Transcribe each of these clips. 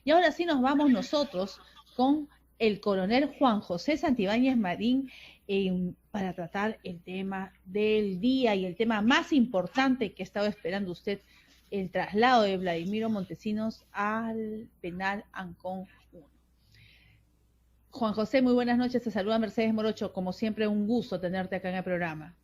Y ahora sí nos vamos nosotros con el coronel Juan José Santibáñez Marín para tratar el tema del día y el tema más importante que estaba esperando usted, el traslado de Vladimiro Montesinos al penal Ancón 1. Juan José, muy buenas noches, te saluda Mercedes Morocho, como siempre un gusto tenerte acá en el programa.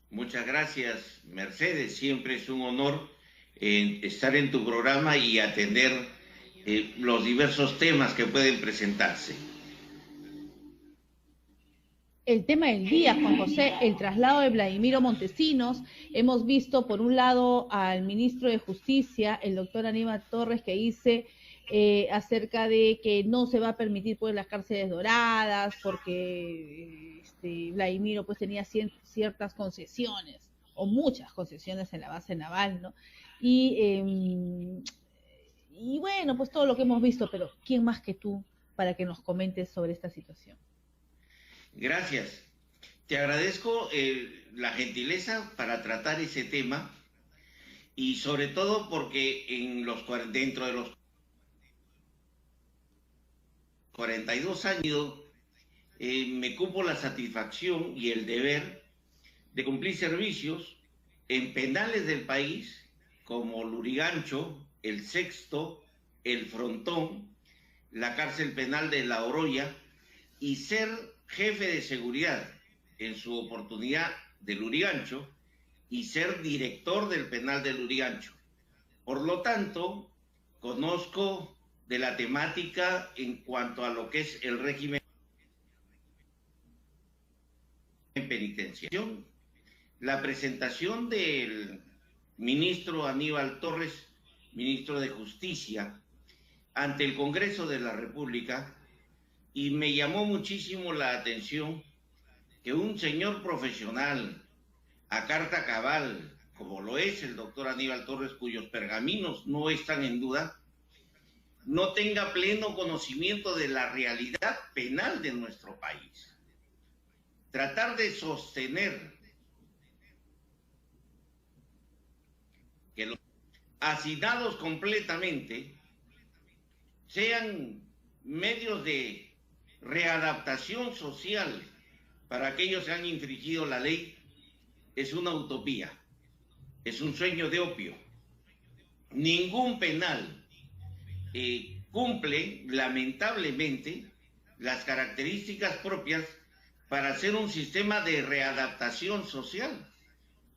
Muchas gracias, Mercedes. Siempre es un honor estar en tu programa y atender los diversos temas que pueden presentarse. El tema del día, Juan José, el traslado de Vladimiro Montesinos. Hemos visto, por un lado, al ministro de Justicia, el doctor Aníbal Torres, que dice acerca de que no se va a permitir pues las cárceles doradas, porque Vladimiro pues tenía ciertas concesiones, o muchas concesiones en la base naval, ¿no? Y bueno, pues todo lo que hemos visto, pero ¿quién más que tú para que nos comentes sobre esta situación? Gracias. Te agradezco la gentileza para tratar ese tema y sobre todo porque dentro de los 42 años me cupo la satisfacción y el deber de cumplir servicios en penales del país como Lurigancho, el Sexto, el Frontón, la cárcel penal de La Oroya y ser jefe de seguridad en su oportunidad de Lurigancho y ser director del penal de Lurigancho. Por lo tanto, conozco de la temática en cuanto a lo que es el régimen penitenciario. La presentación del ministro Aníbal Torres, ministro de Justicia, ante el Congreso de la República, y me llamó muchísimo la atención que un señor profesional a carta cabal, como lo es el doctor Aníbal Torres, cuyos pergaminos no están en duda, no tenga pleno conocimiento de la realidad penal de nuestro país. Tratar de sostener que los hacinados completamente sean medios de readaptación social para aquellos que han infringido la ley es una utopía, es un sueño de opio. Ningún penal cumple, lamentablemente, las características propias para hacer un sistema de readaptación social.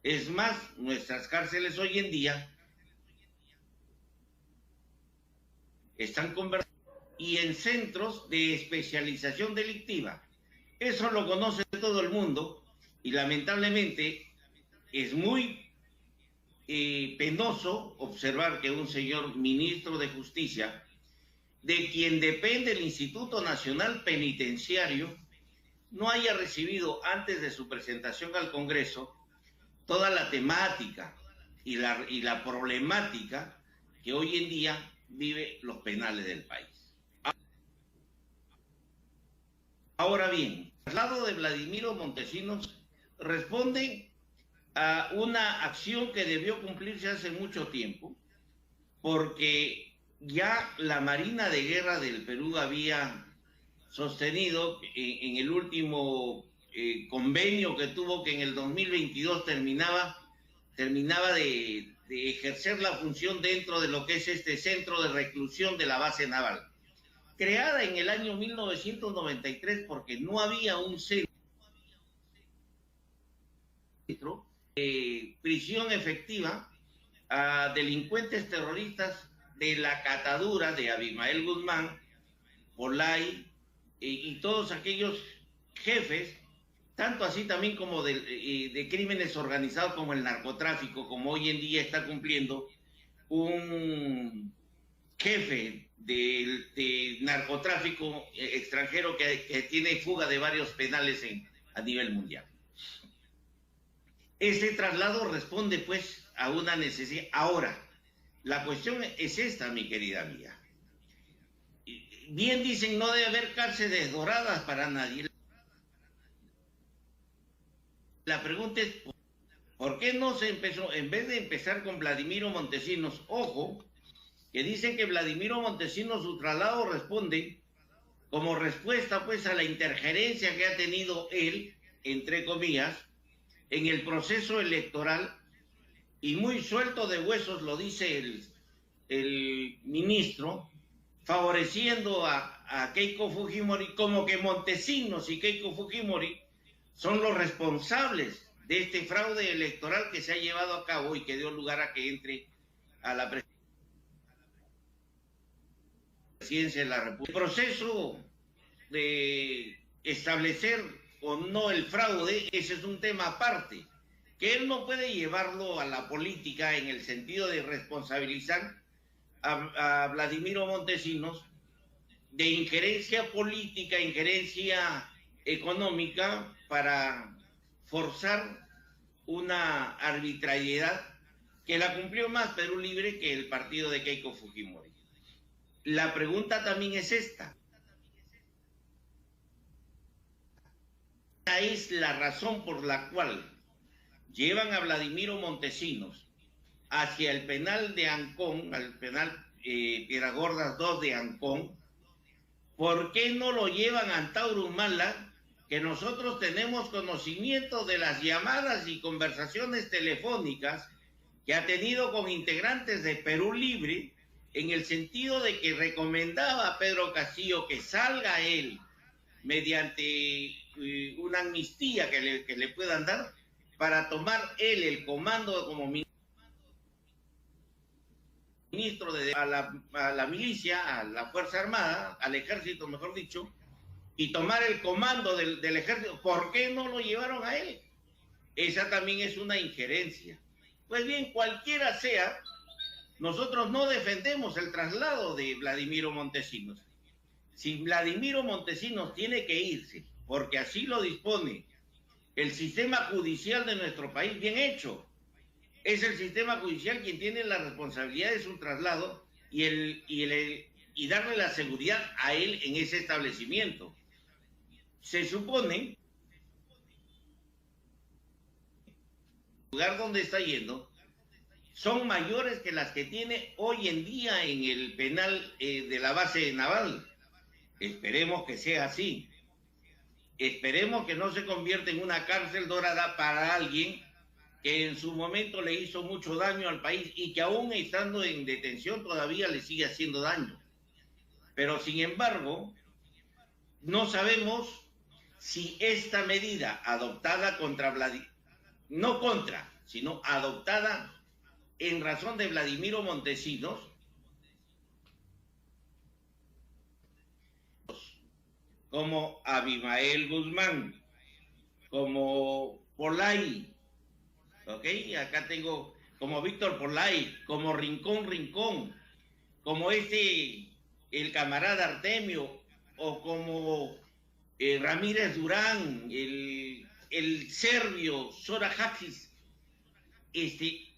Es más, nuestras cárceles hoy en día están convertidas y en centros de especialización delictiva. Eso lo conoce todo el mundo y lamentablemente es muy penoso observar que un señor ministro de Justicia, de quien depende el Instituto Nacional Penitenciario, no haya recibido antes de su presentación al Congreso toda la temática y la problemática que hoy en día vive los penales del país. Ahora bien, el traslado de Vladimiro Montesinos responde a una acción que debió cumplirse hace mucho tiempo, porque ya la Marina de Guerra del Perú había sostenido en el último convenio que tuvo, que en el 2022 terminaba de ejercer la función dentro de lo que es este centro de reclusión de la base naval, creada en el año 1993 porque no había un centro de prisión efectiva a delincuentes terroristas de la catadura de Abimael Guzmán, Olay y todos aquellos jefes, tanto así también como de crímenes organizados como el narcotráfico, como hoy en día está cumpliendo un jefe de narcotráfico extranjero que tiene fuga de varios penales a nivel mundial. Ese traslado responde pues a una necesidad. Ahora, la cuestión es esta, mi querida amiga. Bien dicen, no debe haber cárceles doradas para nadie. La pregunta es, ¿por qué no se empezó, en vez de empezar con Vladimiro Montesinos, ojo, que dicen que Vladimiro Montesinos, su traslado responde como respuesta pues a la interferencia que ha tenido él, entre comillas, en el proceso electoral, y muy suelto de huesos lo dice el ministro, favoreciendo a Keiko Fujimori, como que Montesinos y Keiko Fujimori son los responsables de este fraude electoral que se ha llevado a cabo y que dio lugar a que entre a la presidencia de la República. El proceso de establecer o no el fraude, ese es un tema aparte, que él no puede llevarlo a la política en el sentido de responsabilizar a Vladimiro Montesinos de injerencia política, injerencia económica para forzar una arbitrariedad que la cumplió más Perú Libre que el partido de Keiko Fujimori. La pregunta también es esta. Esta es la razón por la cual llevan a Vladimiro Montesinos hacia el penal de Ancón, al penal Piedras 2 de Ancón. ¿Por qué no lo llevan a Antauro Humala, que nosotros tenemos conocimiento de las llamadas y conversaciones telefónicas que ha tenido con integrantes de Perú Libre, en el sentido de que recomendaba a Pedro Castillo que salga él mediante una amnistía que le puedan dar para tomar él el comando como ministro a la milicia, a la Fuerza Armada, al ejército mejor dicho, y tomar el comando del ejército? ¿Por qué no lo llevaron a él? Esa también es una injerencia. Pues bien, cualquiera sea, nosotros no defendemos el traslado de Vladimiro Montesinos. Si Vladimiro Montesinos tiene que irse, porque así lo dispone el sistema judicial de nuestro país, bien hecho, es el sistema judicial quien tiene la responsabilidad de su traslado y darle la seguridad a él en ese establecimiento. Se supone el lugar donde está yendo son mayores que las que tiene hoy en día en el penal de la base naval. Esperemos que sea así. Esperemos que no se convierta en una cárcel dorada para alguien que en su momento le hizo mucho daño al país y que aún estando en detención todavía le sigue haciendo daño. Pero sin embargo, no sabemos si esta medida adoptada contra Vladimiro, no contra, sino adoptada en razón de Vladimiro Montesinos, como Abimael Guzmán, como Polay, ¿ok? Acá tengo como Víctor Polay, como Rincón, como el camarada Artemio, o como Ramírez Durán, el serbio Sora Haxis,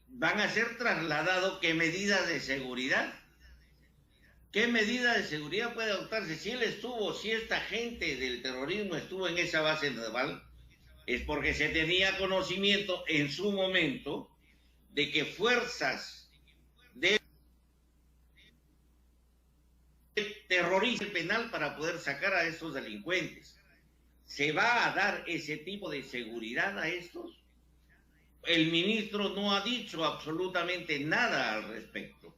van a ser trasladados. ¿Qué medidas de seguridad? ¿Qué medida de seguridad puede adoptarse? Si esta gente del terrorismo estuvo en esa base naval, es porque se tenía conocimiento en su momento de que fuerzas de terrorismo penal para poder sacar a estos delincuentes. ¿Se va a dar ese tipo de seguridad a estos? El ministro no ha dicho absolutamente nada al respecto.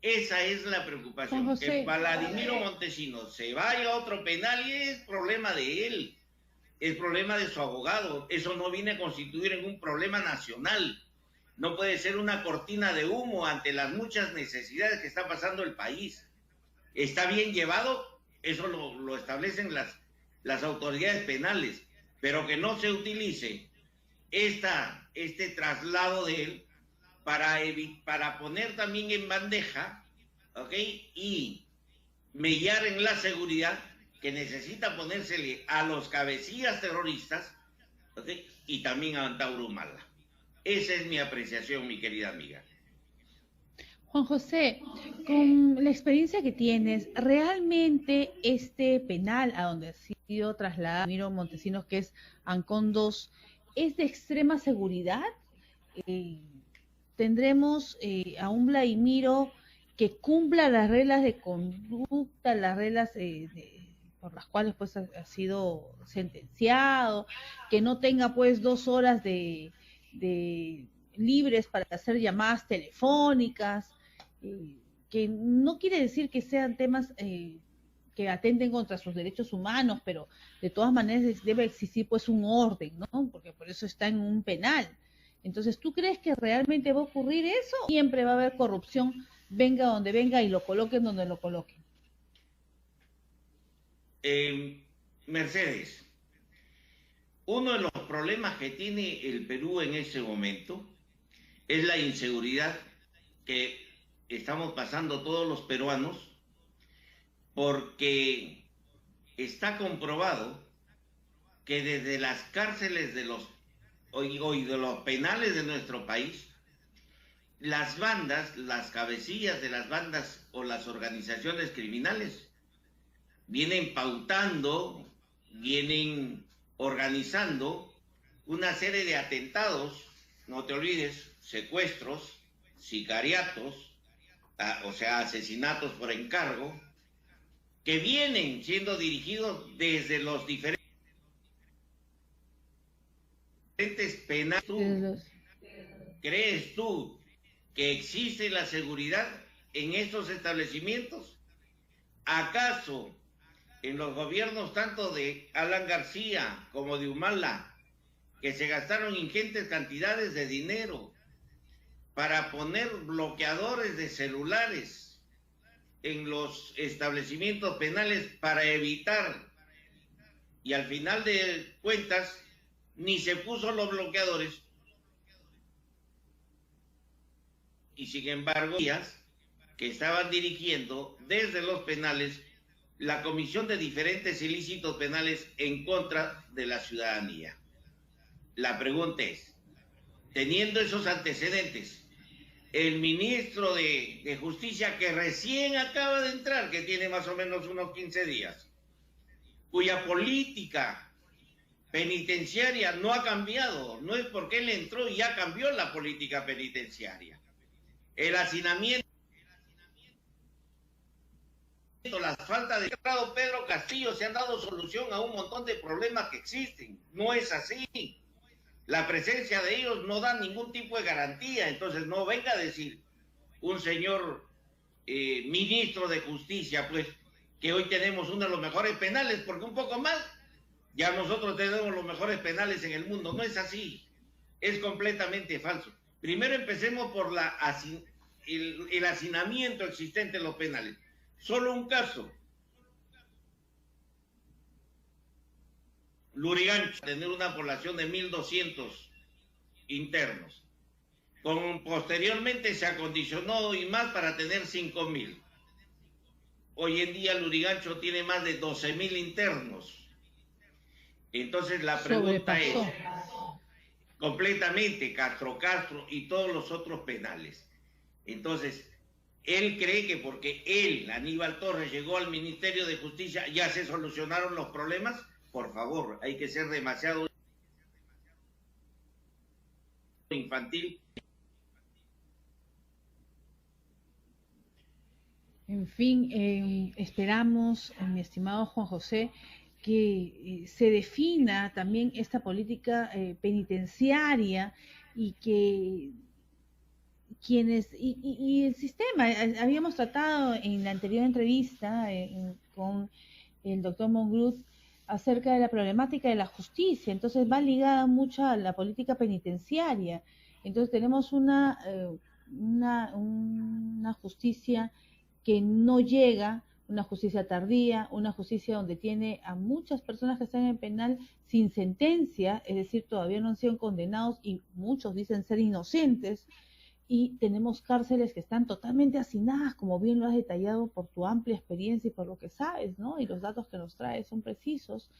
Esa es la preocupación, que Vladimiro Montesinos se vaya a otro penal y es problema de él, es problema de su abogado. Eso no viene a constituir en un problema nacional. No puede ser una cortina de humo ante las muchas necesidades que está pasando el país. Está bien llevado, eso lo establecen las autoridades penales, pero que no se utilice este traslado de él para poner también en bandeja, ¿ok? Y mellar en la seguridad que necesita ponérsele a los cabecillas terroristas, ¿ok? Y también a Antauro Humala. Esa es mi apreciación, mi querida amiga. Juan José, con la experiencia que tienes, ¿realmente este penal a donde ha sido trasladado Vladimiro Montesinos, que es Ancón 2, es de extrema seguridad? ¿Tendremos a un Vladimiro que cumpla las reglas de conducta, las reglas por las cuales pues ha sido sentenciado, que no tenga pues 2 horas de libres para hacer llamadas telefónicas, que no quiere decir que sean temas que atenten contra sus derechos humanos, pero de todas maneras debe existir pues un orden, ¿no? Porque por eso está en un penal. Entonces, ¿tú crees que realmente va a ocurrir eso? Siempre va a haber corrupción, venga donde venga y lo coloquen donde lo coloquen. Mercedes, uno de los problemas que tiene el Perú en ese momento es la inseguridad que estamos pasando todos los peruanos, porque está comprobado que desde las cárceles de los y de los penales de nuestro país, las bandas, las cabecillas de las bandas o las organizaciones criminales vienen pautando, vienen organizando una serie de atentados, no te olvides, secuestros, sicariatos, o sea, asesinatos por encargo, que vienen siendo dirigidos desde los diferentes penales. ¿Crees tú que existe la seguridad en estos establecimientos? ¿Acaso en los gobiernos tanto de Alan García como de Humala, que se gastaron ingentes cantidades de dinero para poner bloqueadores de celulares en los establecimientos penales para evitar, y al final de cuentas ni se puso los bloqueadores, y sin embargo que estaban dirigiendo desde los penales la comisión de diferentes ilícitos penales en contra de la ciudadanía? La pregunta es, teniendo esos antecedentes, el ministro de Justicia, que recién acaba de entrar, que tiene más o menos unos 15 días, cuya política penitenciaria no ha cambiado, no es porque él entró y ya cambió la política penitenciaria. El hacinamiento, la falta de Pedro Castillo se han dado solución a un montón de problemas que existen. No es así. La presencia de ellos no da ningún tipo de garantía. Entonces no venga a decir un señor ministro de Justicia, pues, que hoy tenemos uno de los mejores penales, porque un poco más ya nosotros tenemos los mejores penales en el mundo. No es así. Es completamente falso. Primero empecemos por el hacinamiento existente en los penales. Solo un caso. Lurigancho, tener una población de 1.200 internos. Posteriormente se acondicionó y más para tener 5.000. Hoy en día Lurigancho tiene más de 12.000 internos. Entonces la pregunta es, completamente Castro y todos los otros penales. Entonces, él cree que porque él, Aníbal Torres, llegó al Ministerio de Justicia, ya se solucionaron los problemas. Por favor, hay que ser demasiado infantil. En fin, esperamos, mi estimado Juan José, que se defina también esta política penitenciaria y que y el sistema, habíamos tratado en la anterior entrevista con el doctor Mongruz acerca de la problemática de la justicia, entonces va ligada mucho a la política penitenciaria. Entonces tenemos una justicia que no llega, una justicia tardía, una justicia donde tiene a muchas personas que están en penal sin sentencia, es decir, todavía no han sido condenados y muchos dicen ser inocentes, y tenemos cárceles que están totalmente hacinadas, como bien lo has detallado por tu amplia experiencia y por lo que sabes, ¿no? Y los datos que nos traes son precisos.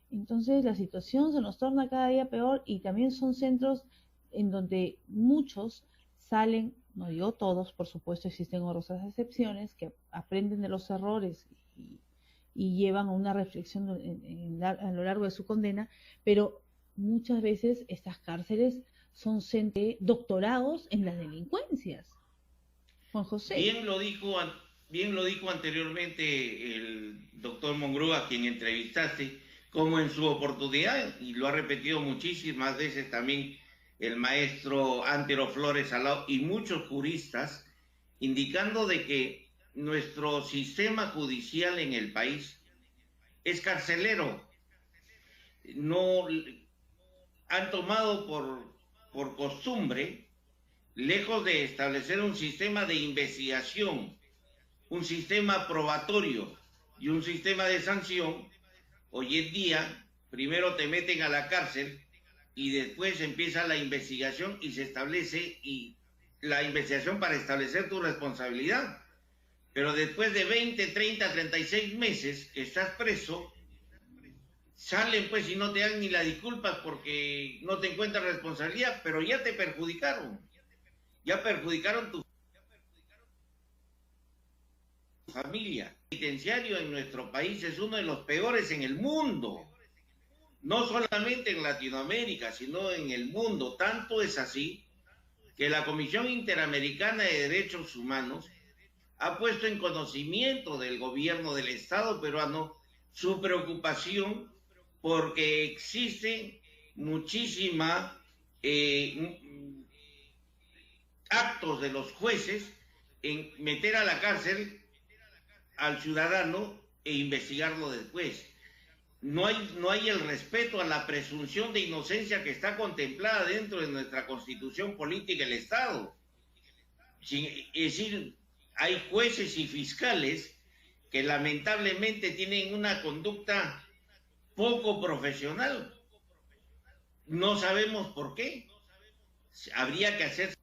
Entonces la situación se nos torna cada día peor y también son centros en donde muchos salen, no digo todos, por supuesto existen honrosas excepciones, que aprenden de los errores y llevan a una reflexión a lo largo de su condena, pero muchas veces estas cárceles son doctorados en las delincuencias. Juan José. Bien lo dijo anteriormente el doctor Mongrú, a quien entrevistaste, como en su oportunidad, y lo ha repetido muchísimas veces también el maestro Antero Flores Salao y muchos juristas, indicando de que nuestro sistema judicial en el país es carcelero. No han tomado por costumbre, lejos de establecer un sistema de investigación, un sistema probatorio y un sistema de sanción, hoy en día primero te meten a la cárcel y después empieza la investigación y se establece la investigación para establecer tu responsabilidad. Pero después de 20, 30, 36 meses que estás preso, salen pues y no te dan ni la disculpa porque no te encuentran responsabilidad, pero ya te perjudicaron. Ya perjudicaron tu familia. El penitenciario en nuestro país es uno de los peores en el mundo. No solamente en Latinoamérica, sino en el mundo. Tanto es así que la Comisión Interamericana de Derechos Humanos ha puesto en conocimiento del gobierno del Estado peruano su preocupación porque existen muchísimas actos de los jueces en meter a la cárcel al ciudadano e investigarlo después. No hay el respeto a la presunción de inocencia que está contemplada dentro de nuestra Constitución política del Estado. Es decir, hay jueces y fiscales que lamentablemente tienen una conducta poco profesional. No sabemos por qué. Habría que hacer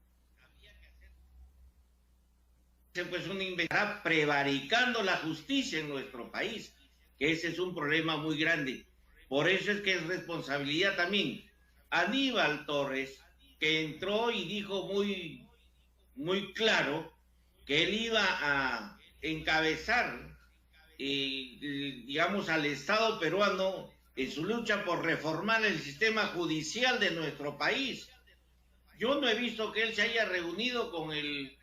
pues una investigación prevaricando la justicia en nuestro país, que ese es un problema muy grande. Por eso es que es responsabilidad también Aníbal Torres, que entró y dijo muy claro que él iba a encabezar digamos al Estado peruano en su lucha por reformar el sistema judicial de nuestro país. Yo no he visto que él se haya reunido con el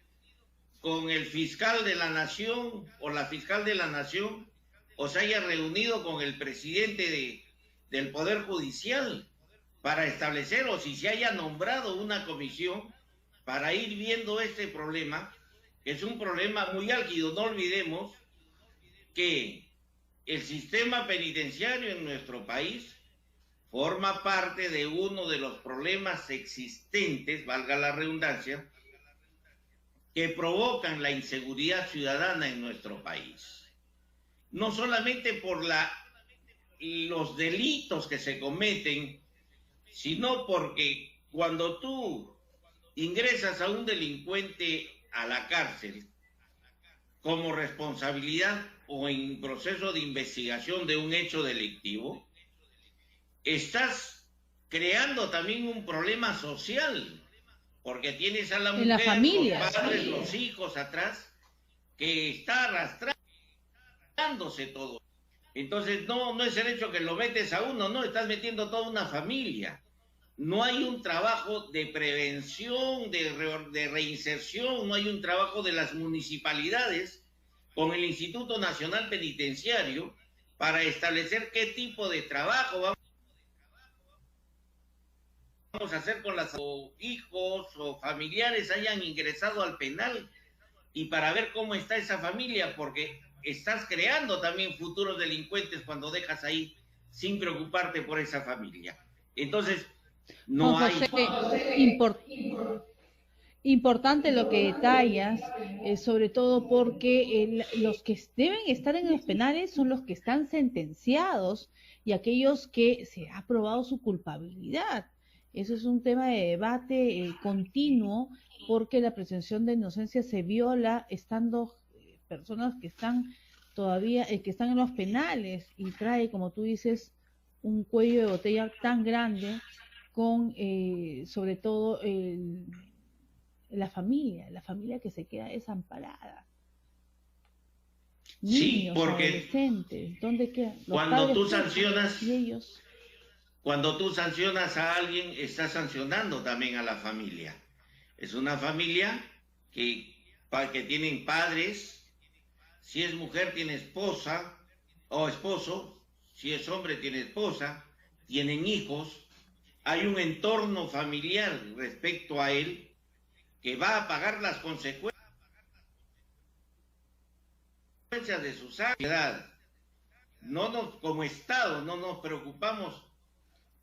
fiscal de la nación o la fiscal de la nación, o se haya reunido con el presidente del Poder Judicial para establecer, o si se haya nombrado una comisión para ir viendo este problema, que es un problema muy álgido. No olvidemos que el sistema penitenciario en nuestro país forma parte de uno de los problemas existentes, valga la redundancia, que provocan la inseguridad ciudadana en nuestro país. No solamente por los delitos que se cometen, sino porque cuando tú ingresas a un delincuente a la cárcel como responsabilidad o en proceso de investigación de un hecho delictivo, estás creando también un problema social, porque tienes a la mujer, la familia, los padres, sí, los hijos atrás, que está arrastrándose todo. Entonces no es el hecho que lo metes a uno, no, estás metiendo toda una familia. No hay un trabajo de prevención, de reinserción, no hay un trabajo de las municipalidades con el Instituto Nacional Penitenciario para establecer qué tipo de trabajo vamos a hacer con los hijos o familiares hayan ingresado al penal, y para ver cómo está esa familia, porque estás creando también futuros delincuentes cuando dejas ahí sin preocuparte por esa familia. Entonces, no hay... Importante lo que detallas, sobre todo porque los que deben estar en los penales son los que están sentenciados y aquellos que se ha probado su culpabilidad. Eso es un tema de debate continuo, porque la presunción de inocencia se viola estando personas que están todavía, que están en los penales, y trae, como tú dices, un cuello de botella tan grande con, sobre todo, la familia que se queda desamparada. Niños, sí, porque adolescentes, ¿dónde quedan? Cuando tú sancionas a alguien, estás sancionando también a la familia. Es una familia que para que tienen padres, si es mujer tiene esposa o esposo, si es hombre tiene esposa, tienen hijos, hay un entorno familiar respecto a él que va a pagar las consecuencias de su sociedad. Como Estado, no nos preocupamos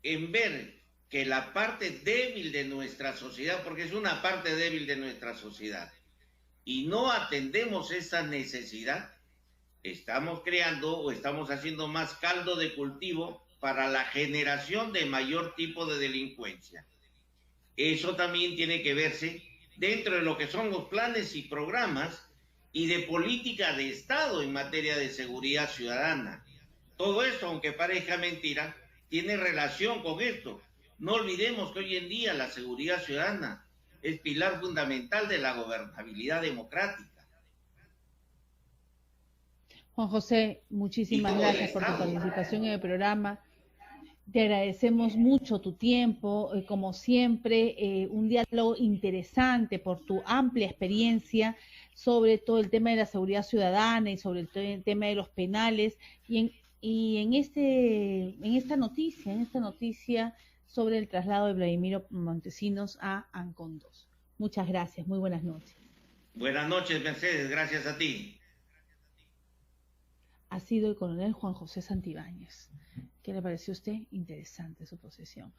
en ver que la parte débil de nuestra sociedad, porque es una parte débil de nuestra sociedad, y no atendemos esa necesidad, estamos creando o estamos haciendo más caldo de cultivo para la generación de mayor tipo de delincuencia. Eso también tiene que verse dentro de lo que son los planes y programas y de política de Estado en materia de seguridad ciudadana. Todo esto, aunque parezca mentira, tiene relación con esto. No olvidemos que hoy en día la seguridad ciudadana es pilar fundamental de la gobernabilidad democrática. Juan José, muchísimas gracias por tu participación en el programa. Te agradecemos mucho tu tiempo, como siempre, un diálogo interesante por tu amplia experiencia sobre todo el tema de la seguridad ciudadana y sobre el tema de los penales en esta noticia sobre el traslado de Vladimiro Montesinos a Ancón 2. Muchas gracias, muy buenas noches. Buenas noches, Mercedes, gracias a ti. Ha sido el coronel Juan José Santibáñez. ¿Qué le pareció a usted? Interesante su posición.